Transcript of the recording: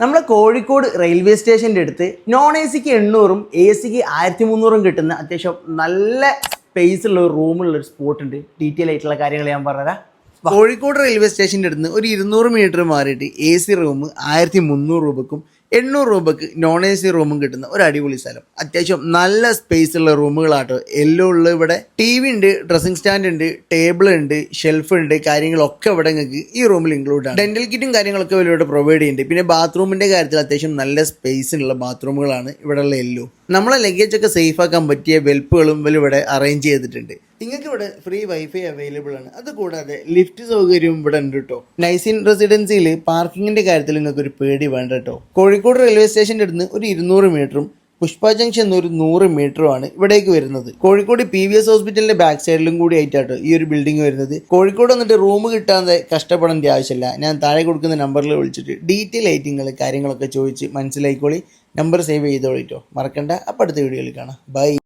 നമ്മളെ കോഴിക്കോട് റെയിൽവേ സ്റ്റേഷൻ്റെ അടുത്ത് നോൺ എ സിക്ക് 800-ഉം എ സിക്ക് 1300-ഉം കിട്ടുന്ന അത്യാവശ്യം നല്ല സ്പേസ് ഉള്ള ഒരു റൂമുള്ളൊരു സ്പോട്ട് ഉണ്ട്. ഡീറ്റെയിൽ ആയിട്ടുള്ള കാര്യങ്ങൾ ഞാൻ പറഞ്ഞുതരാം. കോഴിക്കോട് റെയിൽവേ സ്റ്റേഷൻ്റെ അടുത്ത് ഒരു 200 മീറ്റർ മാറിയിട്ട് എ സി റൂം 1300 രൂപക്കും 800 രൂപക്ക് നോൺ എ സി റൂമും കിട്ടുന്ന ഒരു അടിപൊളി സ്ഥലം. അത്യാവശ്യം നല്ല സ്പേസ് ഉള്ള റൂമുകളാട്ടോ എല്ലാം ഉള്ളത്. ഇവിടെ ടി വി ഉണ്ട്, ഡ്രസ്സിംഗ് സ്റ്റാൻഡ് ഉണ്ട്, ടേബിൾ ഉണ്ട്, ഷെൽഫ് ഉണ്ട്, കാര്യങ്ങളൊക്കെ ഇവിടെ നിങ്ങൾക്ക് ഈ റൂമിൽ ഇൻക്ലൂഡ് ആണ്. ഡെന്റൽ കിറ്റും കാര്യങ്ങളൊക്കെ ഇവിടെ പ്രൊവൈഡ് ചെയ്യുന്നുണ്ട്. പിന്നെ ബാത്റൂമിന്റെ കാര്യത്തിൽ അത്യാവശ്യം നല്ല സ്പേസ് ഉള്ള ബാത്റൂമുകളാണ് ഇവിടെ ഉള്ള എല്ലാം. നമ്മളെ ലഗേജ് ഒക്കെ സേഫ് ആക്കാൻ പറ്റിയ വെൽപ്പുകളും ഇവിടെ അറേഞ്ച് ചെയ്തിട്ടുണ്ട്. നിങ്ങൾക്ക് ഇവിടെ ഫ്രീ വൈഫൈ അവൈലബിൾ ആണ്. അതുകൂടാതെ ലിഫ്റ്റ് സൗകര്യവും ഇവിടെ ഉണ്ട് കേട്ടോ. നൈസിൻ റെസിഡൻസിയിൽ പാർക്കിങ്ങിന്റെ കാര്യത്തിൽ നിങ്ങൾക്ക് ഒരു പേടി വേണ്ട കേട്ടോ. കോഴിക്കോട് റെയിൽവേ സ്റ്റേഷൻ്റെ അടുത്ത് ഒരു 200 മീറ്ററും പുഷ്പ ജംഗ്ഷൻ ഒരു 100 മീറ്ററുമാണ് ഇവിടേക്ക് വരുന്നത്. കോഴിക്കോട് PVS ഹോസ്പിറ്റലിന്റെ ബാക്ക് സൈഡിലും കൂടി ആയിട്ടാട്ടോ ഈ ഒരു ബിൽഡിംഗ് വരുന്നത്. കോഴിക്കോട് വന്നിട്ട് റൂം കിട്ടാതെ കഷ്ടപ്പെടേണ്ട ആവശ്യമില്ല. ഞാൻ താഴെ കൊടുക്കുന്ന നമ്പറിൽ വിളിച്ചിട്ട് ഡീറ്റെയിൽ ആയിട്ട് നിങ്ങൾ കാര്യങ്ങളൊക്കെ ചോദിച്ച് മനസ്സിലായിക്കോളി. നമ്പർ സേവ് ചെയ്തോളിട്ടോ, മറക്കണ്ട. അപ്പം അടുത്ത വീഡിയോയിൽ കാണാം. ബൈ.